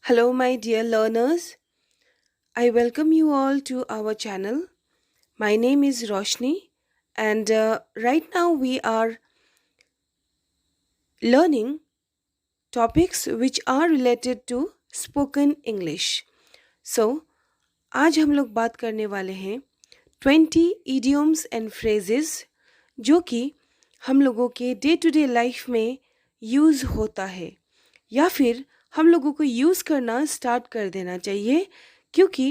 Hello, my dear learners. I welcome you all to our channel. My name is Roshni, and right now we are learning topics which are related to spoken English. So, आज हम लोग बात करने वाले हैं 20 idioms and phrases जो कि हम लोगों के डे टू डे लाइफ में यूज़ होता है या फिर हम लोगों को यूज़ करना स्टार्ट कर देना चाहिए क्योंकि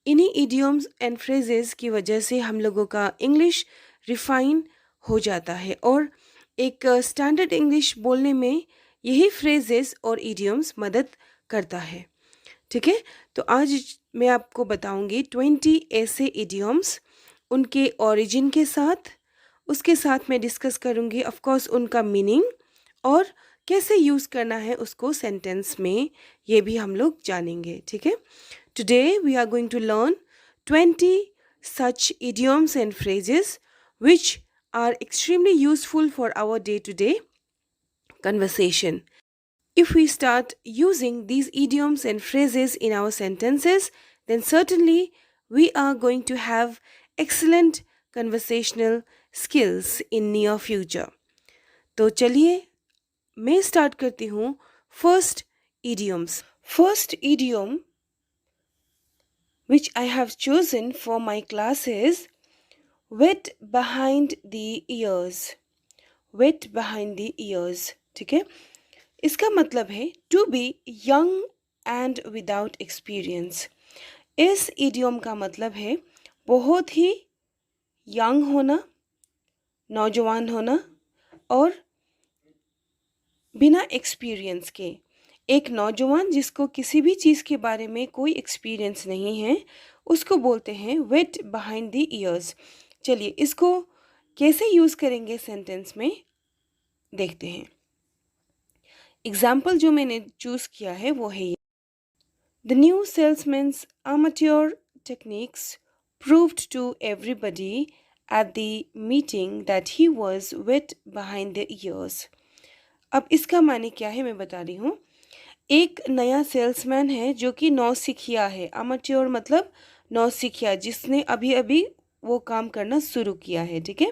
इन्हीं idioms एंड phrases की वजह से हम लोगों का इंग्लिश रिफाइन हो जाता है और एक स्टैंडर्ड इंग्लिश बोलने में यही phrases और idioms मदद करता है। ठीक है, तो आज मैं आपको बताऊंगी 20 ऐसे idioms उनके ओरिजिन के साथ, उसके साथ मैं डिस्कस करूंगी ऑफ कोर्स उनका मीनिंग और कैसे यूज़ करना है उसको सेंटेंस में, ये भी हम लोग जानेंगे। ठीक है, today we are going to learn 20 such idioms and phrases which are extremely useful for our day to day conversation. If we start using these idioms and phrases in our sentences, then certainly we are going to have excellent conversational skills in near future. तो चलिए मैं start करती हूँ first idioms. First idiom which I have chosen for my class is wet behind the ears. Wet behind the ears. ठीक है, इसका मतलब है to be young and without experience. इस इडियम का मतलब है बहुत ही यंग होना, नौजवान होना और बिना एक्सपीरियंस के। एक नौजवान जिसको किसी भी चीज़ के बारे में कोई एक्सपीरियंस नहीं है उसको बोलते हैं वेट बिहाइंड द ईयर्स। चलिए इसको कैसे यूज़ करेंगे सेंटेंस में देखते हैं। एग्जाम्पल जो मैंने चूज़ किया है वो है ये। The new salesman's amateur techniques proved to everybody at the meeting that he was wet behind the ears. अब इसका माने क्या है मैं बता रही हूँ। एक नया सेल्समैन है जो कि नौसिखिया है। amateur मतलब नौसिखिया, जिसने अभी अभी वो काम करना शुरू किया है। ठीक है,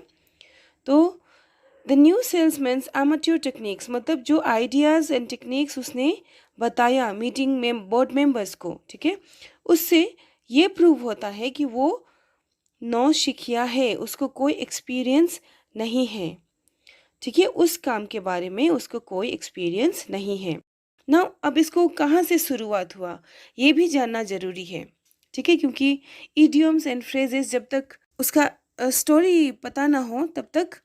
तो the new salesman's amateur techniques मतलब जो आइडियाज़ एंड टेक्निक्स उसने बताया मीटिंग में बोर्ड मेंबर्स को, ठीक है, उससे ये प्रूव होता है कि वो नौसिखिया है, उसको कोई एक्सपीरियंस नहीं है। ठीक है, उस काम के बारे में उसको कोई एक्सपीरियंस नहीं है ना। अब इसको कहाँ से शुरुआत हुआ ये भी जानना ज़रूरी है। ठीक है, क्योंकि इडियम्स एंड फ्रेजेस जब तक उसका स्टोरी पता ना हो तब तक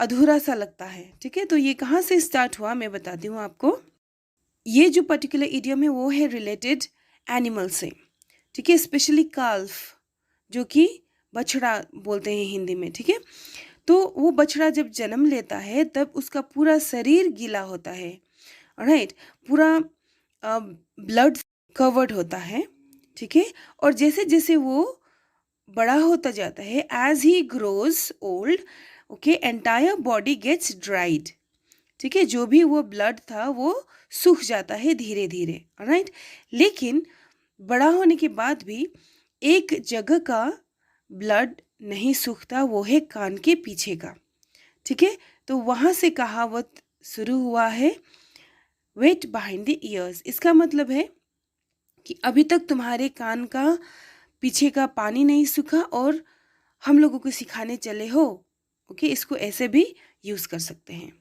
अधूरा सा लगता है। ठीक है, तो ये कहाँ से स्टार्ट हुआ मैं बताती हूँ आपको। ये जो पर्टिकुलर इडियम है वो है रिलेटेड एनिमल से। ठीक है, स्पेशली काल्फ जो कि बछड़ा बोलते हैं हिंदी में। ठीक है, तो वो बछड़ा जब जन्म लेता है तब उसका पूरा शरीर गीला होता है। राइट, पूरा ब्लड कवर्ड होता है। ठीक है, और जैसे जैसे वो बड़ा होता जाता है as he grows old, okay, entire body gets dried. ठीक है, जो भी वो ब्लड था वो सूख जाता है धीरे धीरे। राइट, लेकिन बड़ा होने के बाद भी एक जगह का ब्लड नहीं सूखता, वो है कान के पीछे का। ठीक है, तो वहाँ से कहावत शुरू हुआ है वेट बिहाइंड द ईयर्स। इसका मतलब है कि अभी तक तुम्हारे कान का पीछे का पानी नहीं सूखा और हम लोगों को सिखाने चले हो। ओके, इसको ऐसे भी यूज़ कर सकते हैं।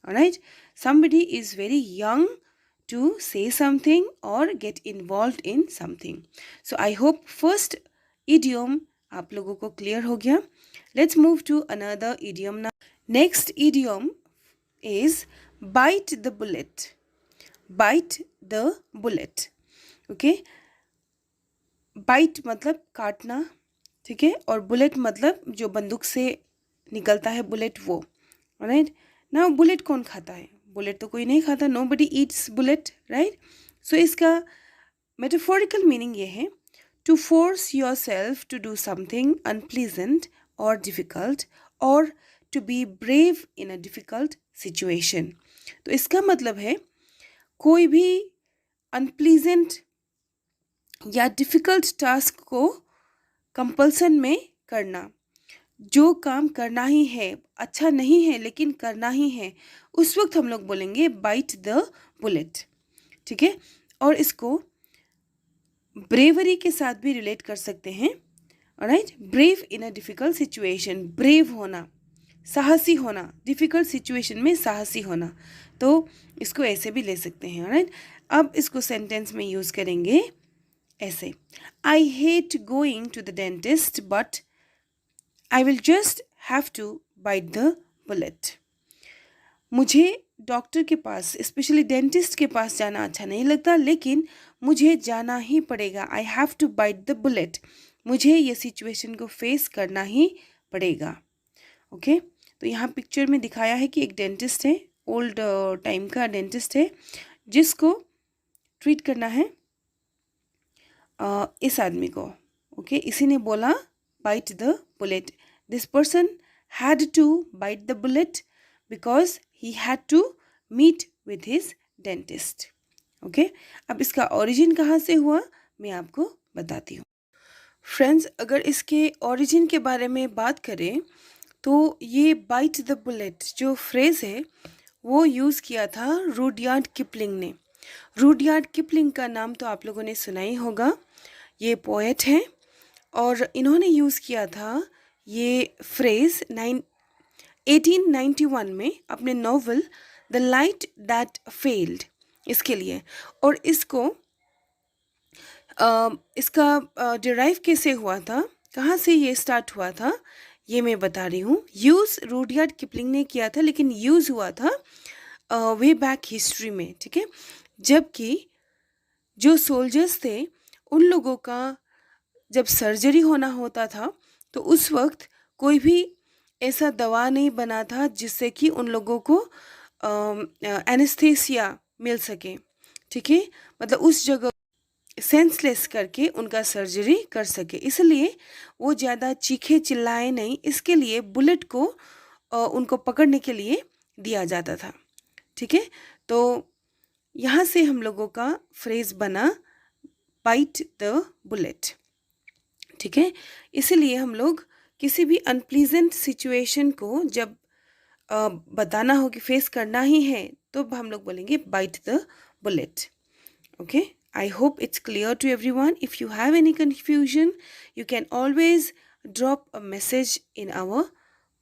Alright, somebody is very young to say something or get involved in something. So I hope first idiom आप लोगों को क्लियर हो गया। Let's move to another idiom now. Next idiom is bite the bullet. Bite the bullet. Okay, bite मतलब काटना, ठीक है, और बुलेट मतलब जो बंदूक से निकलता है बुलेट, वो। राइट, ना बुलेट कौन खाता है? बुलेट तो कोई नहीं खाता, nobody eats bullet. Right, so इसका मेटाफोरिकल मीनिंग ये है to force yourself to do something unpleasant और डिफ़िकल्ट और to be brave in a difficult situation. तो इसका मतलब है कोई भी अनप्लीजेंट या डिफ़िकल्ट टास्क को कंपल्सन में करना, जो काम करना ही है, अच्छा नहीं है लेकिन करना ही है, उस वक्त हम लोग बोलेंगे बाइट द बुलेट। ठीक है, और इसको ब्रेवरी के साथ भी रिलेट कर सकते हैं। Alright, brave in a difficult situation, brave होना, साहसी होना, डिफ़िकल्ट सिचुएशन में साहसी होना, तो इसको ऐसे भी ले सकते हैं। ऑलराइट, अब इसको सेंटेंस में यूज़ करेंगे ऐसे, I hate going to the dentist but I will just have to bite the bullet. मुझे डॉक्टर के पास, स्पेशली डेंटिस्ट के पास जाना अच्छा नहीं लगता, लेकिन मुझे जाना ही पड़ेगा। I have to bite the bullet, मुझे ये सिचुएशन को फेस करना ही पड़ेगा। ओके, तो यहाँ पिक्चर में दिखाया है कि एक डेंटिस्ट है, ओल्ड टाइम का डेंटिस्ट है, जिसको ट्रीट करना है इस आदमी को। ओके, इसी ने बोला bite the bullet. This person had to bite the bullet because he had to meet with his dentist. Okay, अब इसका ओरिजिन कहाँ से हुआ मैं आपको बताती हूँ। फ्रेंड्स, अगर इसके ओरिजिन के बारे में बात करें तो ये बाइट द बुलेट जो फ्रेज़ है वो यूज़ किया था रुडयार्ड किपलिंग ने। रुडयार्ड किपलिंग का नाम तो आप लोगों ने सुना ही होगा, ये पोएट हैं और इन्होंने यूज़ किया था ये फ्रेज़ 1891 में अपने novel the light that failed इसके लिए। और इसका डिराइव कैसे हुआ था, कहाँ से ये स्टार्ट हुआ था, ये मैं बता रही हूँ। यूज़ रुडयार्ड किपलिंग ने किया था, लेकिन यूज़ हुआ था वे बैक हिस्ट्री में। ठीक है, जबकि जो सोल्जर्स थे उन लोगों का जब सर्जरी होना होता था तो उस वक्त कोई भी ऐसा दवा नहीं बना था जिससे कि उन लोगों को एनेस्थीसिया मिल सके। ठीक है, मतलब उस जगह सेंसलेस करके उनका सर्जरी कर सके, इसलिए वो ज़्यादा चीखे चिल्लाए नहीं, इसके लिए बुलेट को उनको पकड़ने के लिए दिया जाता था। ठीक है, तो यहाँ से हम लोगों का फ्रेज़ बना बाइट द बुलेट। ठीक है, इसलिए हम लोग किसी भी अनप्लीजेंट सिचुएशन को जब बताना हो कि फेस करना ही है तो हम लोग बोलेंगे bite the bullet. Okay, I hope it's clear to everyone. If you have any confusion, you can always drop a message in our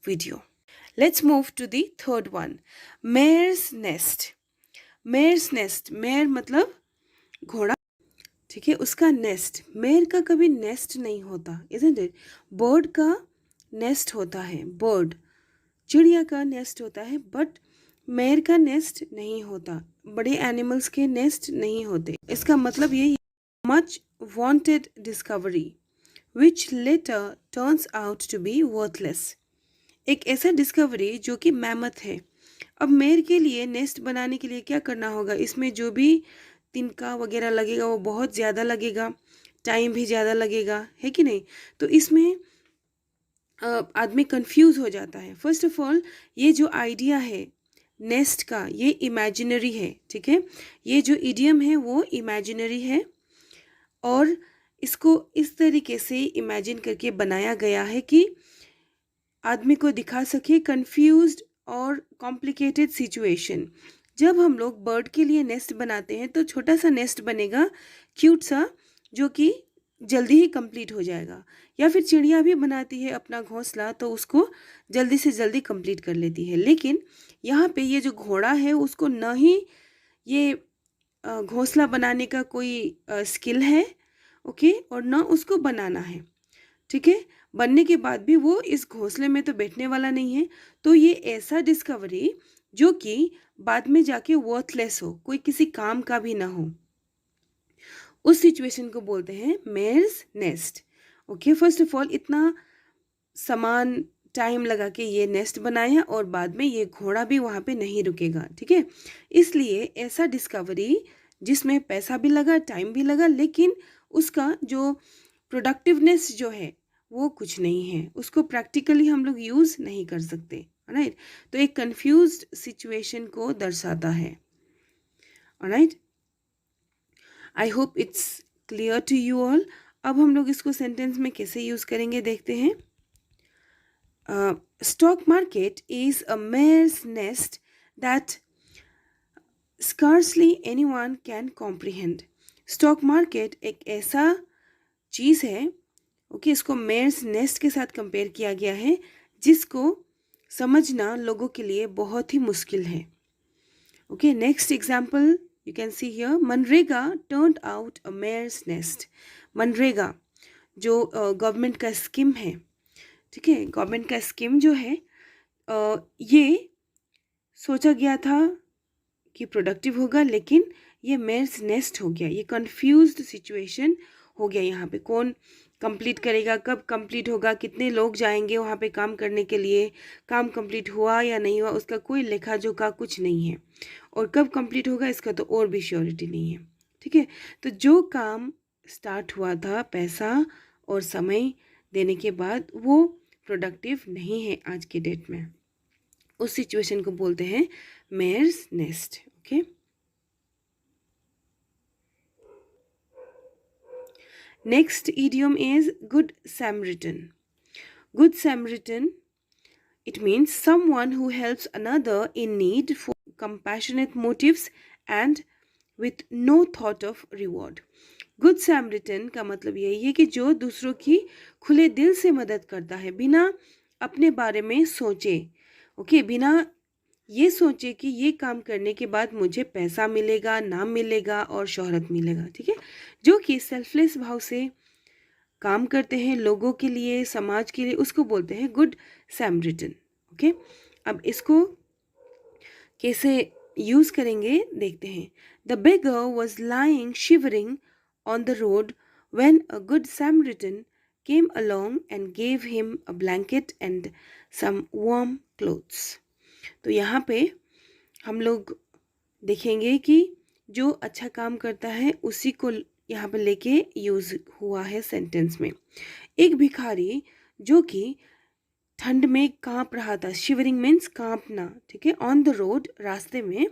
video. Let's move to the third one. Mare's nest. Mare's nest. Mare मतलब घोड़ा। ठीक है, उसका nest, mayor का कभी nest नहीं होता, isn't it? Bird का नेस्ट होता है, बर्ड चिड़िया का नेस्ट होता है, बट मेयर का नेस्ट नहीं होता, बड़े एनिमल्स के नेस्ट नहीं होते। इसका मतलब ये much wanted discovery which later turns out to be worthless. एक ऐसा डिस्कवरी जो कि मैमथ है। अब मेयर के लिए नेस्ट बनाने के लिए क्या करना होगा, इसमें जो भी तिनका वगैरह लगेगा वो बहुत ज़्यादा लगेगा, टाइम भी ज़्यादा लगेगा, है कि नहीं? तो इसमें आदमी कंफ्यूज हो जाता है। फर्स्ट ऑफ ऑल, ये जो आइडिया है नेस्ट का ये इमेजिनरी है। ठीक है, ये जो इडियम है वो इमेजिनरी है और इसको इस तरीके से इमेजिन करके बनाया गया है कि आदमी को दिखा सके कंफ्यूज्ड और कॉम्प्लिकेटेड सिचुएशन। जब हम लोग बर्ड के लिए नेस्ट बनाते हैं तो छोटा सा नेस्ट बनेगा, क्यूट सा, जो कि जल्दी ही कंप्लीट हो जाएगा। या फिर चिड़िया भी बनाती है अपना घोंसला तो उसको जल्दी से जल्दी कंप्लीट कर लेती है, लेकिन यहाँ पे ये जो घोड़ा है उसको न ही ये घोंसला बनाने का कोई स्किल है, ओके, और न उसको बनाना है। ठीक है, बनने के बाद भी वो इस घोंसले में तो बैठने वाला नहीं है। तो ये ऐसा डिस्कवरी जो कि बाद में जाके वर्थलेस हो, कोई किसी काम का भी ना हो, उस सिचुएशन को बोलते हैं mare's nest. Okay, first of all इतना समान टाइम लगा के ये नेस्ट बनाया और बाद में ये घोड़ा भी वहाँ पे नहीं रुकेगा। ठीक है, इसलिए ऐसा डिस्कवरी जिसमें पैसा भी लगा, टाइम भी लगा, लेकिन उसका जो प्रोडक्टिवनेस जो है वो कुछ नहीं है, उसको प्रैक्टिकली हम लोग यूज़ नहीं कर सकते। राइट, तो एक कंफ्यूज्ड सिचुएशन को दर्शाता है। Right, I hope it's clear to you all. अब हम लोग इसको सेंटेंस में कैसे यूज़ करेंगे देखते हैं. Stock market is a mare's nest that scarcely anyone can comprehend. Stock market एक ऐसा चीज़ है, ओके, इसको मेयर्स नेस्ट के साथ कंपेयर किया गया है जिसको समझना लोगों के लिए बहुत ही मुश्किल है. Okay, next example you can see here. MNREGA turned out a mare's nest. MNREGA जो गवर्नमेंट का स्कीम है, ठीक है, गवर्नमेंट का स्कीम जो है ये सोचा गया था कि प्रोडक्टिव होगा, लेकिन ये मेयर्स नेस्ट हो गया. ये कंफ्यूज्ड सिचुएशन हो गया. यहाँ पे कौन कंप्लीट करेगा, कब कंप्लीट होगा, कितने लोग जाएंगे वहाँ पे काम करने के लिए, काम कंप्लीट हुआ या नहीं हुआ उसका कोई लेखा जोखा कुछ नहीं है, और कब कंप्लीट होगा इसका तो और भी श्योरिटी नहीं है. ठीक है, तो जो काम स्टार्ट हुआ था पैसा और समय देने के बाद वो प्रोडक्टिव नहीं है आज के डेट में, उस सिचुएशन को बोलते हैं mare's nest. Okay, next idiom is good Samaritan. Good Samaritan, it means someone who helps another in need for compassionate motives and with no thought of reward. Good Samaritan का मतलब यही है कि जो दूसरों की खुले दिल से मदद करता है बिना अपने बारे में सोचे. ओके, बिना ये सोचे कि ये काम करने के बाद मुझे पैसा मिलेगा, नाम मिलेगा और शोहरत मिलेगा. ठीक है, जो कि सेल्फलेस भाव से काम करते हैं लोगों के लिए, समाज के लिए, उसको बोलते हैं गुड सैमरिटन. ओके, अब इसको कैसे यूज़ करेंगे देखते हैं. The beggar was lying shivering on the road when a good Samaritan came along and gave him a blanket and some warm clothes. तो यहाँ पे हम लोग देखेंगे कि जो अच्छा काम करता है उसी को यहाँ पे लेके यूज़ हुआ है सेंटेंस में. एक भिखारी जो कि ठंड में कांप रहा था, शिवरिंग मीन्स कांपना, ठीक है, ऑन द रोड रास्ते में,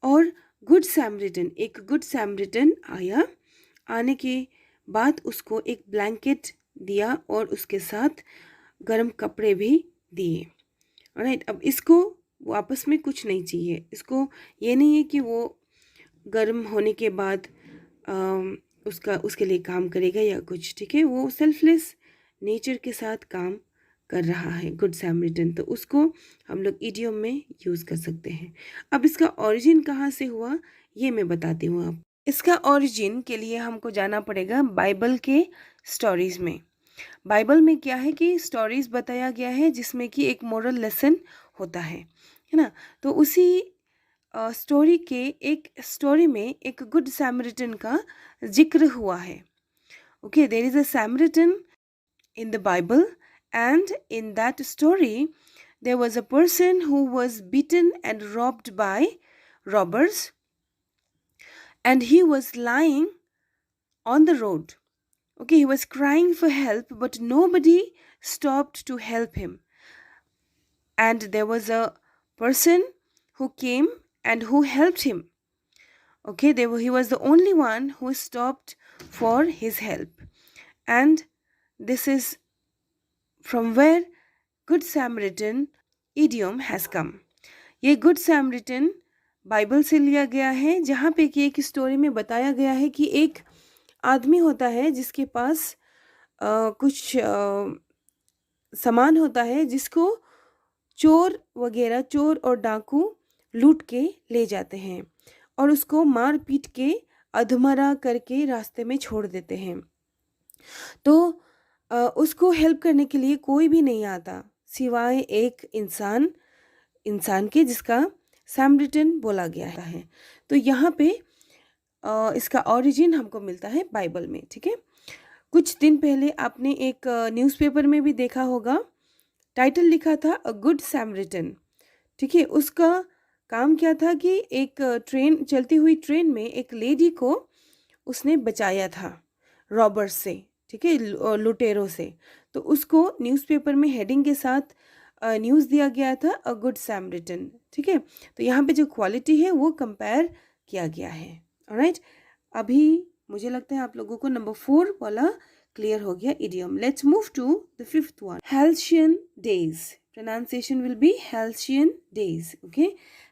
और गुड सैमरिटन, एक गुड सैमरिटन आया, आने के बाद उसको एक ब्लैंकेट दिया और उसके साथ गर्म कपड़े भी दिए. राइट, अब इसको वापस में कुछ नहीं चाहिए, इसको ये नहीं है कि वो गर्म होने के बाद उसके लिए काम करेगा या कुछ. ठीक है, वो सेल्फलेस नेचर के साथ काम कर रहा है गुड सैमरिटन, तो उसको हम लोग इडियम में यूज़ कर सकते हैं. अब इसका ओरिजिन कहाँ से हुआ ये मैं बताती हूँ. आप इसका ओरिजिन के लिए हमको जाना पड़ेगा बाइबल के स्टोरीज़ में. बाइबल में क्या है कि स्टोरीज़ बताया गया है जिसमें कि एक मोरल लेसन होता है ना. तो उसी स्टोरी के एक स्टोरी में एक गुड सैमरिटन का जिक्र हुआ है. Okay, there is a Samaritan in the Bible, and in that story there was a person who was beaten and robbed by robbers, and he was lying on the road. Okay, he was crying for help, but nobody stopped to help him. And there was a person who came and who helped him. Okay, he was the only one who stopped for his help. And this is from where Good Samaritan idiom has come. ये Good Samaritan Bible से लिया गया है, जहाँ पे कि एक story में बताया गया है कि एक आदमी होता है जिसके पास कुछ सामान होता है जिसको चोर वगैरह, चोर और डाकू लूट के ले जाते हैं और उसको मार पीट के अधमरा करके रास्ते में छोड़ देते हैं. तो उसको हेल्प करने के लिए कोई भी नहीं आता सिवाय एक इंसान के जिसका सैमरिटन बोला गया है. तो यहाँ पे इसका ओरिजिन हमको मिलता है बाइबल में. ठीक है, कुछ दिन पहले आपने एक न्यूज़पेपर में भी देखा होगा, टाइटल लिखा था अ गुड सैमरिटन. ठीक है, उसका काम क्या था कि एक चलती हुई ट्रेन में एक लेडी को उसने बचाया था रॉबर्स से, ठीक है, लुटेरों से. तो उसको न्यूज़पेपर में हेडिंग के साथ न्यूज़ दिया गया था अ गुड सैमरिटन. ठीक है, तो यहाँ पे जो क्वालिटी है वो कंपेयर किया गया है. ऑलराइट, अभी मुझे लगता है आप लोगों को नंबर 4 वाला क्लियर हो गया idiom. Let's move to the fifth one. Halcyon days. Pronunciation will be halcyon days. Okay.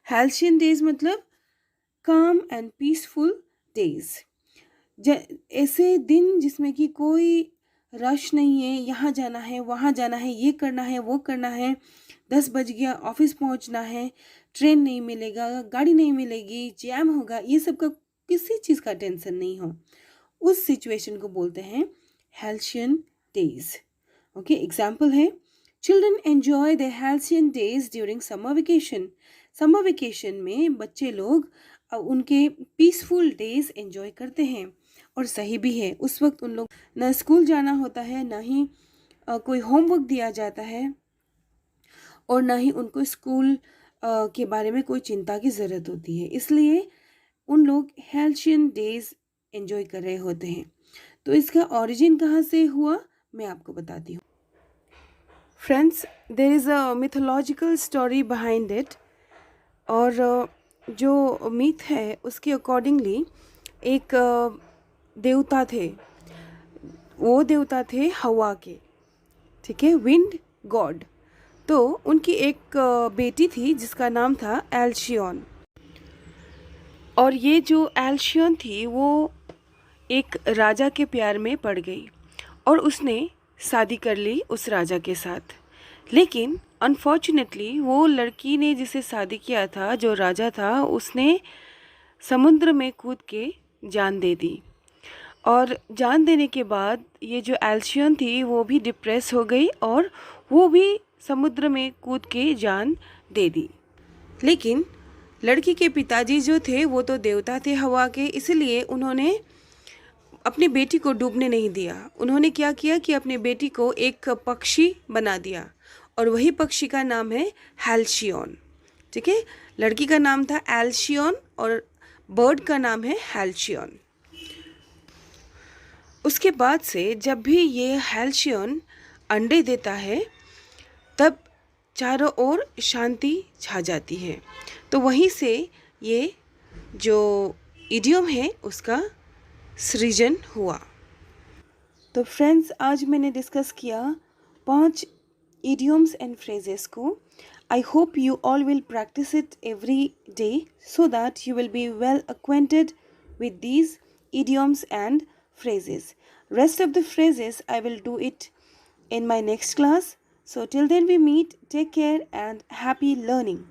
Halcyon days मतलब calm and peaceful days. ऐसे दिन जिसमें कि कोई रश नहीं है, यहाँ जाना है वहाँ जाना है, ये करना है वो करना है, 10 बज गया ऑफिस पहुँचना है, ट्रेन नहीं मिलेगा, गाड़ी नहीं मिलेगी, जैम होगा, ये सब का किसी चीज़ का टेंशन नहीं हो, उस सिचुएशन को बोलते हैं halcyon days. ओके, एग्जाम्पल है children enjoy the halcyon days during summer vacation. Summer vacation में बच्चे लोग उनके पीसफुल डेज एंजॉय करते हैं. और सही भी है, उस वक्त उन लोग ना स्कूल जाना होता है, ना ही कोई होमवर्क दिया जाता है, और ना ही उनको स्कूल के बारे में कोई चिंता की ज़रूरत होती है. इसलिए उन लोग halcyon डेज एंजॉय कर रहे होते हैं. तो इसका ओरिजिन कहाँ से हुआ मैं आपको बताती हूँ. Friends, there is a mythological story behind it. और जो मिथ है उसके अकॉर्डिंगली एक देवता थे. वो देवता थे हवा के, ठीक है, विंड गॉड. तो उनकी एक बेटी थी जिसका नाम था एल्शियन. और ये जो एल्शियन थी वो एक राजा के प्यार में पड़ गई और उसने शादी कर ली उस राजा के साथ. लेकिन अनफॉर्चुनेटली वो लड़की ने जिसे शादी किया था, जो राजा था, उसने समुद्र में कूद के जान दे दी. और जान देने के बाद ये जो एल्शियन थी वो भी डिप्रेस हो गई और वो भी समुद्र में कूद के जान दे दी. लेकिन लड़की के पिताजी जो थे वो तो देवता थे हवा के, इसलिए उन्होंने अपनी बेटी को डूबने नहीं दिया. उन्होंने क्या किया कि अपनी बेटी को एक पक्षी बना दिया और वही पक्षी का नाम है halcyon. ठीक है, लड़की का नाम था एल्शियन और बर्ड का नाम है halcyon. उसके बाद से जब भी ये halcyon अंडे देता है तब चारों ओर शांति छा जाती है. तो वहीं से ये जो इडियम है उसका सृजन हुआ. तो फ्रेंड्स, आज मैंने डिस्कस किया 5 idioms and phrases को. I hope you all will practice it every day so that you will be well acquainted with these idioms and phrases. Rest of the phrases I will do it in my next class. So till then we meet. Take care and happy learning.